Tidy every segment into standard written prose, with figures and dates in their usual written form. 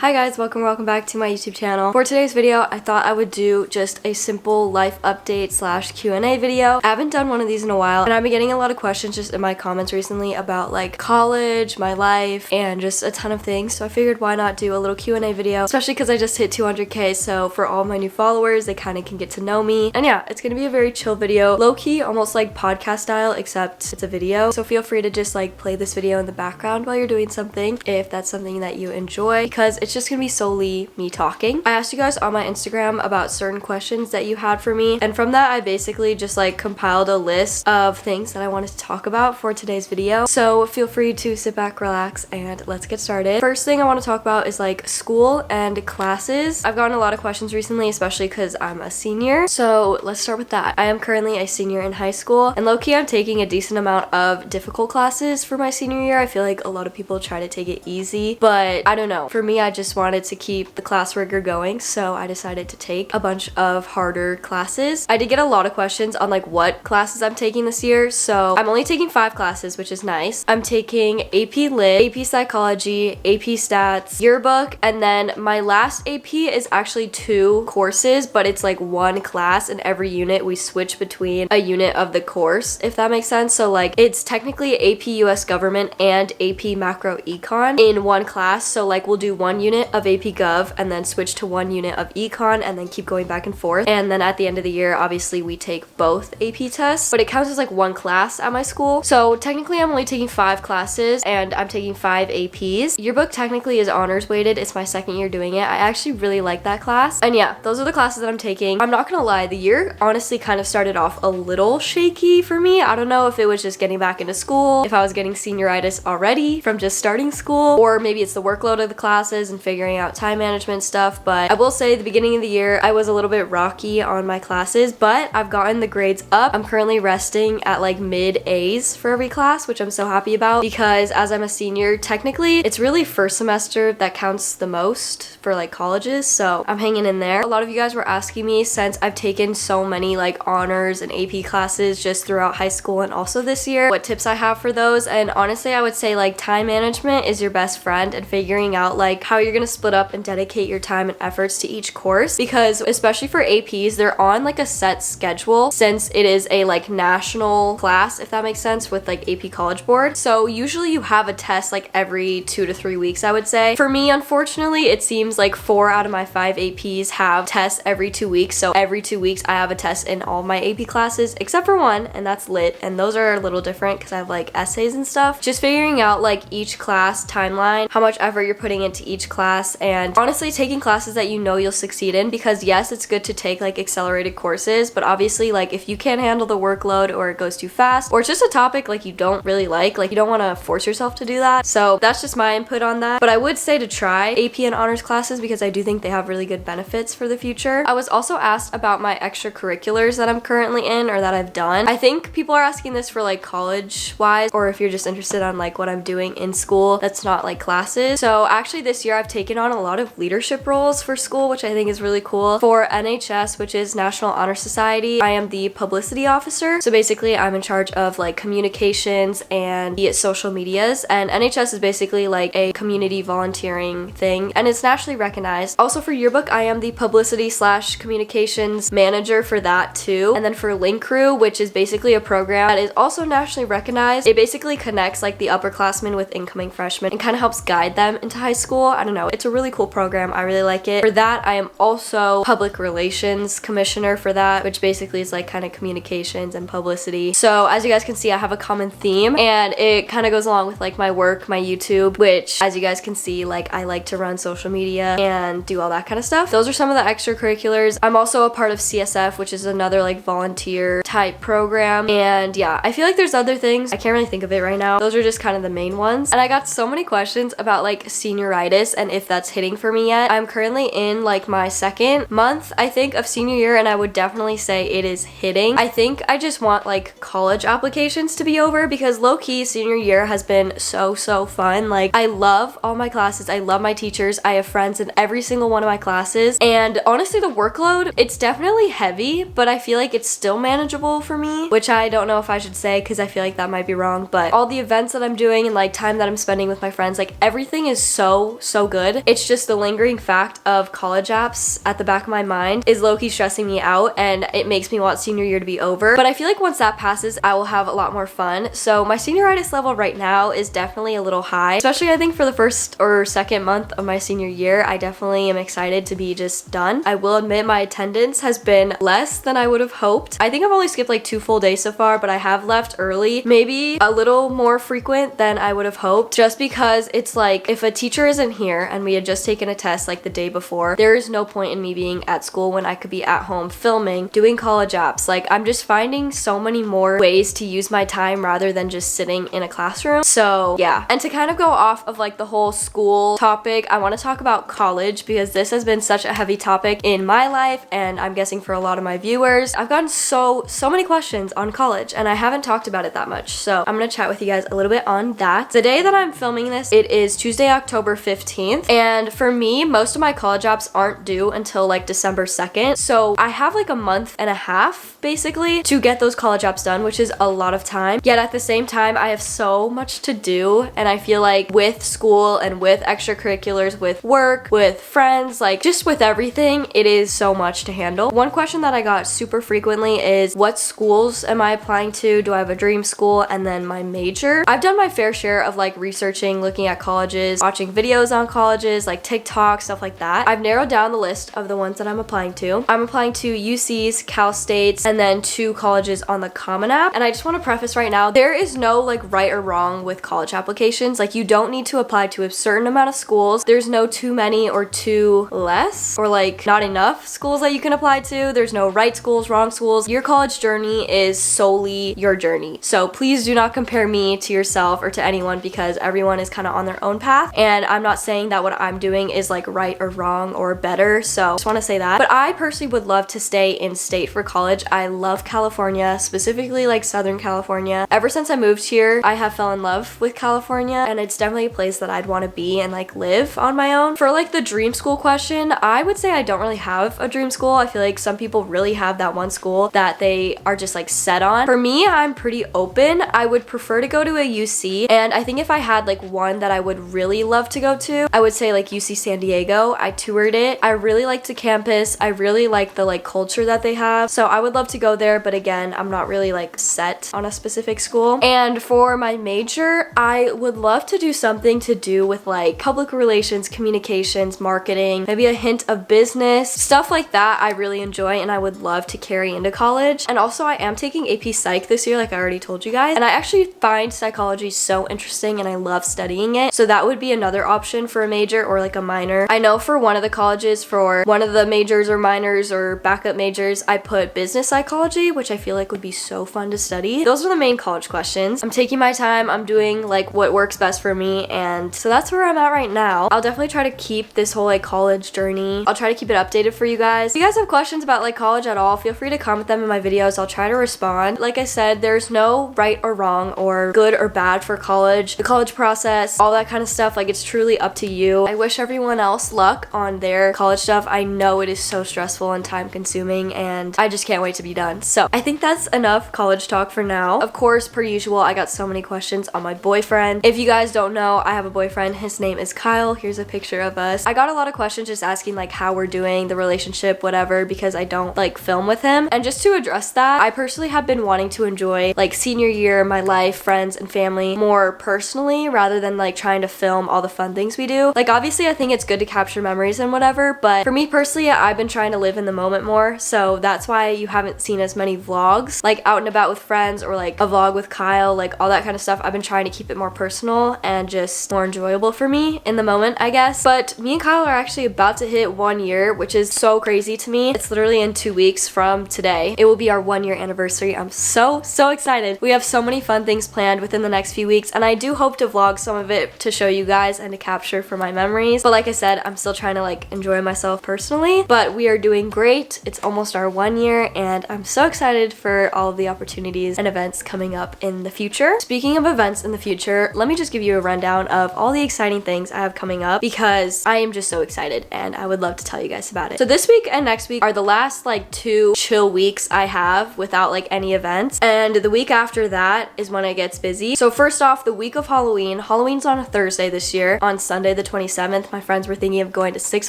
Hi guys, welcome back to my YouTube channel. For today's video, I thought I would do just a simple life update slash Q&A video. I haven't done one of these in a while, and I've been getting a lot of questions just in my comments recently about like college, my life, and just a ton of things. So I figured why not do a little Q&A video, especially because I just hit 200k. So for all my new followers, they kind of can get to know me. And yeah, it's gonna be a very chill video, low-key, almost like podcast style, except it's a video. So feel free to just like play this video in the background while you're doing something, if that's something that you enjoy, because it's just gonna be solely me talking. I asked you guys on my Instagram about certain questions that you had for me, and from that I basically just like compiled a list of things that I wanted to talk about for today's video. So feel free to sit back, relax, and let's get started. First thing I want to talk about is like school and classes. I've gotten a lot of questions recently, especially because I'm a senior. So let's start with that. I am currently a senior in high school, and low-key I'm taking a decent amount of difficult classes for my senior year. I feel like a lot of people try to take it easy, but I don't know. For me, I just wanted to keep the class rigor going, so I decided to take a bunch of harder classes. I did get a lot of questions on like what classes I'm taking this year, so I'm only taking 5 classes, which is nice. I'm taking AP Lit, AP Psychology, AP Stats, Yearbook, and then my last AP is actually 2 courses, but it's like 1 class, and every unit we switch between a unit of the course, if that makes sense. So like it's technically AP US Government and AP Macro Econ in 1 class, so like we'll do 1 unit of AP Gov and then switch to 1 unit of Econ and then keep going back and forth. And then at the end of the year, obviously we take both AP tests, but it counts as like 1 class at my school. So technically I'm only taking 5 classes and I'm taking 5 APs. Yearbook technically is honors weighted. It's my 2nd year doing it. I actually really like that class. And yeah, those are the classes that I'm taking. I'm not gonna lie, the year honestly kind of started off a little shaky for me. I don't know if it was just getting back into school, if I was getting senioritis already from just starting school, or maybe it's the workload of the classes and figuring out time management stuff. But I will say the beginning of the year I was a little bit rocky on my classes, but I've gotten the grades up. I'm currently resting at like mid A's for every class, which I'm so happy about, because as I'm a senior, technically it's really first semester that counts the most for like colleges, so I'm hanging in there. A lot of you guys were asking me, since I've taken so many like honors and AP classes just throughout high school and also this year, what tips I have for those. And honestly, I would say like time management is your best friend, and figuring out like how you're gonna split up and dedicate your time and efforts to each course, because especially for APs, they're on like a set schedule since it is a like national class, if that makes sense, with like AP College Board. So usually you have a test like every 2 to 3 weeks, I would say. For me, unfortunately, it seems like 4 out of my 5 APs have tests every 2 weeks. So every 2 weeks I have a test in all my AP classes except for 1, and that's Lit, and those are a little different because I have like essays and stuff. Just figuring out like each class timeline, how much effort you're putting into each class, and honestly taking classes that you know you'll succeed in, because yes, it's good to take like accelerated courses, but obviously like if you can't handle the workload, or it goes too fast, or it's just a topic like you don't really like you don't want to force yourself to do that. So that's just my input on that. But I would say to try AP and honors classes because I do think they have really good benefits for the future. I was also asked about my extracurriculars that I'm currently in, or that I've done. I think people are asking this for like college wise, or if you're just interested on like what I'm doing in school that's not like classes. So actually this year I've taken on a lot of leadership roles for school, which I think is really cool. For NHS, which is National Honor Society, I am the publicity officer. So basically I'm in charge of like communications and the social medias, and NHS is basically like a community volunteering thing, and it's nationally recognized. Also for Yearbook, I am the publicity slash communications manager for that too. And then for Link Crew, which is basically a program that is also nationally recognized, it basically connects like the upperclassmen with incoming freshmen and kind of helps guide them into high school. I don't know, it's a really cool program. I really like it. For that, I am also public relations commissioner for that, which basically is like kind of communications and publicity. So as you guys can see, I have a common theme, and it kind of goes along with like my work, my YouTube, which as you guys can see, like I like to run social media and do all that kind of stuff. Those are some of the extracurriculars. I'm also a part of CSF, which is another like volunteer type program. And yeah, I feel like there's other things. I can't really think of it right now. Those are just kind of the main ones. And I got so many questions about like senioritis and if that's hitting for me yet. I'm currently in like my 2nd month, I think, of senior year, and I would definitely say it is hitting. I think I just want like college applications to be over, because low-key senior year has been so fun. Like I love all my classes. I love my teachers. I have friends in every single one of my classes, and honestly the workload, it's definitely heavy, but I feel like it's still manageable for me, which I don't know if I should say because I feel like that might be wrong. But all the events that I'm doing and like time that I'm spending with my friends, like everything is so good. It's just the lingering fact of college apps at the back of my mind is low-key stressing me out, and it makes me want senior year to be over. But I feel like once that passes, I will have a lot more fun. So my senioritis level right now is definitely a little high, especially I think for the first or second month of my senior year. I definitely am excited to be just done. I will admit my attendance has been less than I would have hoped. I think I've only skipped like 2 full days so far, but I have left early, maybe a little more frequent than I would have hoped, just because it's like if a teacher isn't here and we had just taken a test like the day before, there is no point in me being at school when I could be at home filming, doing college apps. Like, I'm just finding so many more ways to use my time rather than just sitting in a classroom. So yeah, and to kind of go off of like the whole school topic, I want to talk about college because this has been such a heavy topic in my life, and I'm guessing for a lot of my viewers. I've gotten so many questions on college and I haven't talked about it that much, so I'm gonna chat with you guys a little bit on that. The day that I'm filming this, it is Tuesday, October 15th, and for me, most of my college apps aren't due until like December 2nd, so I have like a month and a half basically to get those college apps done, which is a lot of time. Yet at the same time, I have so much to do, and I feel like with school and with extracurriculars, with work, with friends, like just with everything, it is so much to handle. One question that I got super frequently is, what schools am I applying to? Do I have a dream school? And then my major. I've done my fair share of like researching, looking at colleges, watching videos on colleges, like TikTok, stuff like that. I've narrowed down the list of the ones that I'm applying to. I'm applying to UCs, Cal States, and then 2 colleges on the Common App. And I just want to preface right now, there is no like right or wrong with college applications. Like, you don't need to apply to a certain amount of schools. There's no too many or too less, or like not enough schools that you can apply to. There's no right schools, wrong schools. Your college journey is solely your journey. So please do not compare me to yourself or to anyone, because everyone is kind of on their own path. And I'm not saying that what I'm doing is like right or wrong or better. So just want to say that. But I personally would love to stay in state for college. I love California, specifically like Southern California. Ever since I moved here, I have fell in love with California, and it's definitely a place that I'd want to be and like live on my own. For like the dream school question, I would say I don't really have a dream school. I feel like some people really have that one school that they are just like set on. For me, I'm pretty open. I would prefer to go to a UC, and I think if I had like one that I would really love to go to, I would say like UC San Diego. I toured it. I really liked the campus. I really like the like culture that they have. So I would love to go there, but again, I'm not really like set on a specific school. And for my major, I would love to do something to do with like public relations, communications, marketing, maybe a hint of business, stuff like that. I really enjoy and I would love to carry into college. And also, I am taking AP Psych this year, like I already told you guys, and I actually find psychology so interesting and I love studying it. So that would be another option for a major or like a minor. I know for one of the colleges, for one of the majors or minors or backup majors, I put business psychology, which I feel like would be so fun to study. Those are the main college questions. I'm taking my time. I'm doing like what works best for me, and so that's where I'm at right now. I'll definitely try to keep this whole like college journey. I'll try to keep it updated for you guys. If you guys have questions about like college at all, feel free to comment them in my videos. I'll try to respond. Like I said, there's no right or wrong or good or bad for college. The college process, all that kind of stuff, like it's truly up to you. I wish everyone else luck on their college stuff. I know it is so stressful and time consuming, and I just can't wait to be done. So I think that's enough college talk for now. Of course, per usual, I got so many questions on my boyfriend. If you guys don't know, I have a boyfriend. His name is Kyle. Here's a picture of us. I got a lot of questions just asking like how we're doing, the relationship, whatever, because I don't like film with him. And just to address that, I personally have been wanting to enjoy like senior year, my life, friends, and family more personally rather than like trying to film all the fun things we do. Like obviously I think it's good to capture memories and whatever, but for me personally, I've been trying to live in the moment more. So that's why you haven't seen as many vlogs like out and about with friends or like a vlog with Kyle, like all that kind of stuff. I've been trying to keep it more personal and just more enjoyable for me in the moment, I guess. But me and Kyle are actually about to hit 1 year, which is so crazy to me. It's literally in 2 weeks from today. It will be our 1 year anniversary. I'm so excited. We have so many fun things planned within the next few weeks, and I do hope to vlog some of it to show you guys and to capture for my memories. But like I said, I'm still trying to like enjoy myself personally, but we are doing great. It's almost our 1 year, and I'm so excited for all of the opportunities and events coming up in the future. Speaking of events in the future, let me just give you a rundown of all the exciting things I have coming up, because I am just so excited and I would love to tell you guys about it. So this week and next week are the last like 2 chill weeks I have without like any events, and the week after that is when it gets busy. So first off, the week of Halloween. Halloween's on a Thursday this year. On Sunday the the 27th, my friends were thinking of going to Six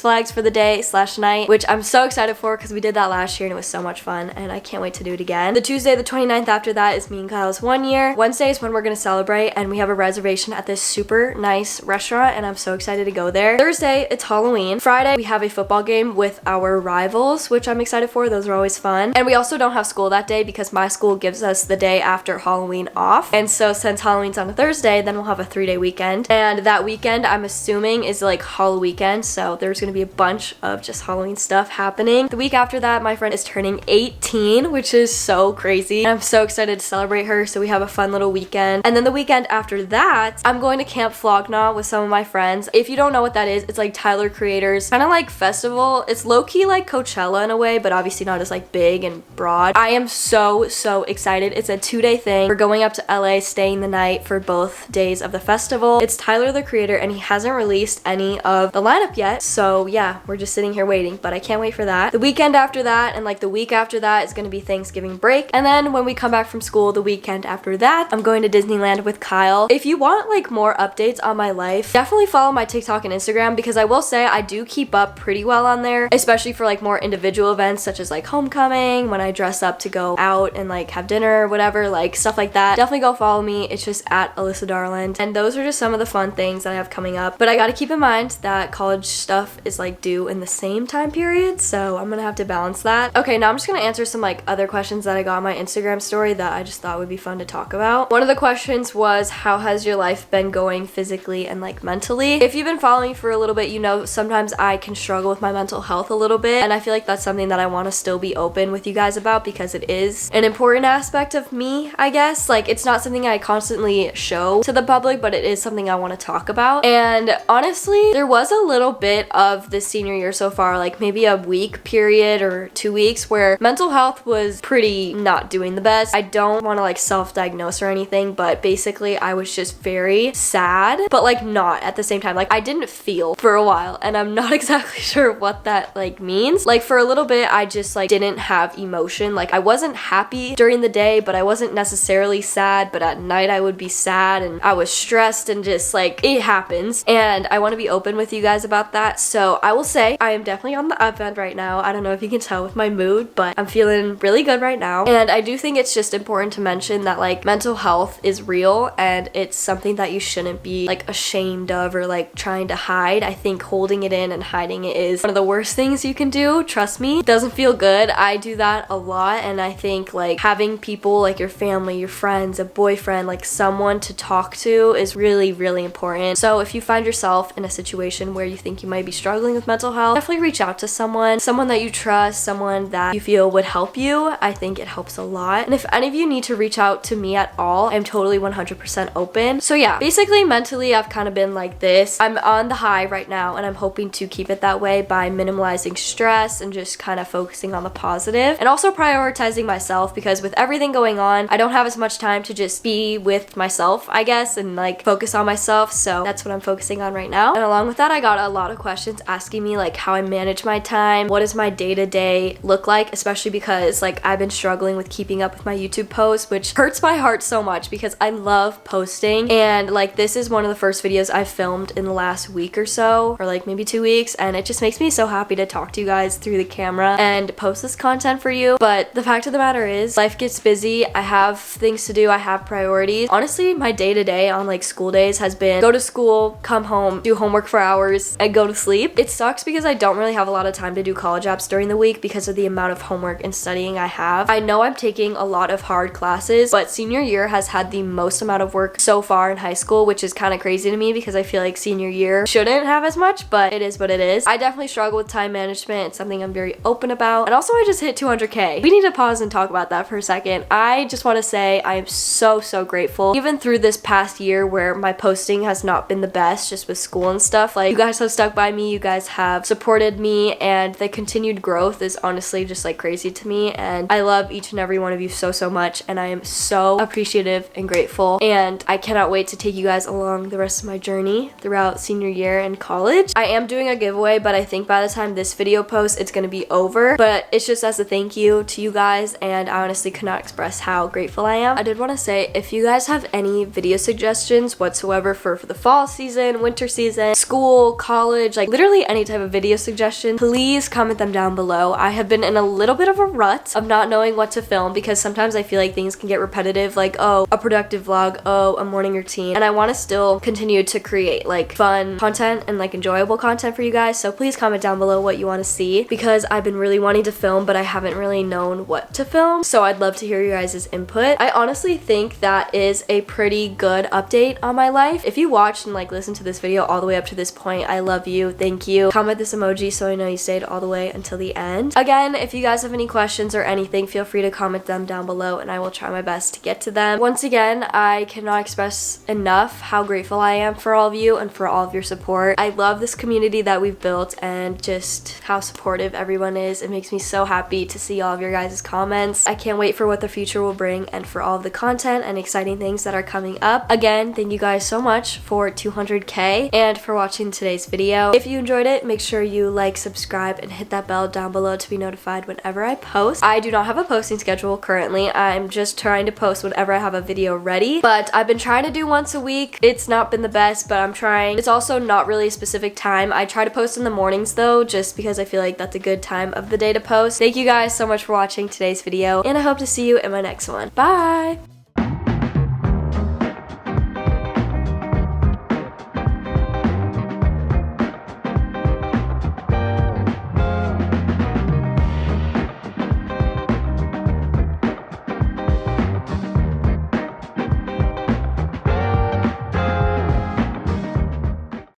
Flags for the day/night, which I'm so excited for because we did that last year and it was so much fun and I can't wait to do it again. The Tuesday, the 29th after that is me and Kyle's 1 year. Wednesday is when we're gonna celebrate and we have a reservation at this super nice restaurant and I'm so excited to go there. Thursday, it's Halloween. Friday, we have a football game with our rivals, which I'm excited for. Those are always fun. And we also don't have school that day because my school gives us the day after Halloween off. And so since Halloween's on a Thursday, then we'll have a 3-day weekend. And that weekend, I'm assuming, is like Halloween weekend. So there's gonna be a bunch of just Halloween stuff happening. The week after that, my friend is turning 18, which is so crazy. And I'm so excited to celebrate her. So we have a fun little weekend. And then the weekend after that, I'm going to Camp Flognaw with some of my friends. If you don't know what that is, it's like Tyler Creator's kind of like festival. It's low-key like Coachella in a way, but obviously not as like big and broad. I am so excited. It's a 2-day thing. We're going up to LA, staying the night for both days of the festival. It's Tyler the Creator and he hasn't released any of the lineup yet. So yeah, we're just sitting here waiting, but I can't wait for that. The weekend after that and like the week after that is going to be Thanksgiving break. And then when we come back from school, the weekend after that, I'm going to Disneyland with Kyle. If you want like more updates on my life, definitely follow my TikTok and Instagram because I will say I do keep up pretty well on there, especially for like more individual events such as like homecoming, when I dress up to go out and like have dinner or whatever, like stuff like that. Definitely go follow me. It's just at Alyssa Darland. And those are just some of the fun things that I have coming up. But I gotta keep in mind that college stuff is like due in the same time period, so I'm gonna have to balance that. Okay, now I'm just gonna answer some like other questions that I got on my Instagram story that I just thought would be fun to talk about. One of the questions was, how has your life been going physically and like mentally? If you've been following me for a little bit, you know sometimes I can struggle with my mental health a little bit, and I feel like that's something that I want to still be open with you guys about because it is an important aspect of me, I guess. Like, it's not something I constantly show to the public, but it is something I want to talk about. And honestly, there was a little bit of this senior year so far, like maybe a week period or 2 weeks, where mental health was pretty not doing the best. I don't want to like self-diagnose or anything, but basically I was just very sad, but like not at the same time. Like, I didn't feel for a while, and I'm not exactly sure what that like means. Like, for a little bit I just like didn't have emotion. Like, I wasn't happy during the day, but I wasn't necessarily sad, but at night I would be sad and I was stressed, and just like, it happens, and I want to be open with you guys about that. So I will say I am definitely on the up end right now. I don't know if you can tell with my mood, but I'm feeling really good right now. And I do think it's just important to mention that like mental health is real, and it's something that you shouldn't be like ashamed of or like trying to hide. I think holding it in and hiding it is one of the worst things you can do. Trust me, it doesn't feel good. I do that a lot, and I think like having people like your family, your friends, a boyfriend, like someone to talk to is really important. So if you find yourself in a situation where you think you might be struggling with mental health, definitely reach out to someone that you trust, someone that you feel would help you. I think it helps a lot. And if any of you need to reach out to me at all, I'm totally 100% open. So yeah, basically mentally I've kind of been like this. I'm on the high right now, and I'm hoping to keep it that way by minimalizing stress and just kind of focusing on the positive, and also prioritizing myself, because with everything going on, I don't have as much time to just be with myself, I guess, and like focus on myself. So that's what I'm focusing on right now. And along with that, I got a lot of questions asking me like how I manage my time, what does my day-to-day look like, especially because like I've been struggling with keeping up with my YouTube posts, which hurts my heart so much because I love posting. And like, this is one of the first videos I filmed in the last week or so, or like maybe 2 weeks, and it just makes me so happy to talk to you guys through the camera and post this content for you. But the fact of the matter is, life gets busy. I have things to do. I have priorities. Honestly, my day-to-day on like school days has been go to school, come home, do homework for hours, and go to sleep. It sucks because I don't really have a lot of time to do college apps during the week because of the amount of homework and studying I have. I know I'm taking a lot of hard classes, but senior year has had the most amount of work so far in high school, which is kind of crazy to me because I feel like senior year shouldn't have as much, but it is what it is. I definitely struggle with time management. It's something I'm very open about. And also, I just hit 200K. We need to pause and talk about that for a second. I just want to say I am so grateful. Even through this past year where my posting has not been the best just with school and stuff, like, you guys have stuck by me, you guys have supported me, and the continued growth is honestly just like crazy to me. And I love each and every one of you so much, and I am so appreciative and grateful, and I cannot wait to take you guys along the rest of my journey throughout senior year and college. I am doing a giveaway, but I think by the time this video posts, it's gonna be over, but it's just as a thank you to you guys, and I honestly could not express how grateful I am. I did want to say, if you guys have any video suggestions whatsoever for the fall season, winter winter season, school, college, like literally any type of video suggestion, please comment them down below. I have been in a little bit of a rut of not knowing what to film because sometimes I feel like things can get repetitive, like, oh, a productive vlog, oh, a morning routine, and I want to still continue to create like fun content and like enjoyable content for you guys. So please comment down below what you want to see, because I've been really wanting to film but I haven't really known what to film, so I'd love to hear you guys' input. I honestly think that is a pretty good update on my life. If you watched and like listened to this video all the way up to this point, I love you, thank you. Comment this emoji so I know you stayed all the way until the end. Again, if you guys have any questions or anything, feel free to comment them down below and I will try my best to get to them. Once again, I cannot express enough how grateful I am for all of you and for all of your support. I love this community that we've built and just how supportive everyone is. It makes me so happy to see all of your guys' comments. I can't wait for what the future will bring and for all of the content and exciting things that are coming up. Again, thank you guys so much for 200k and for watching today's video. If you enjoyed it, make sure you like, subscribe, and hit that bell down below to be notified whenever I post. I do not have a posting schedule currently. I'm just trying to post whenever I have a video ready, but I've been trying to do once a week. It's not been the best, but I'm trying. It's also not really a specific time. I try to post in the mornings though, just because I feel like that's a good time of the day to post. Thank you guys so much for watching today's video, and I hope to see you in my next one. Bye!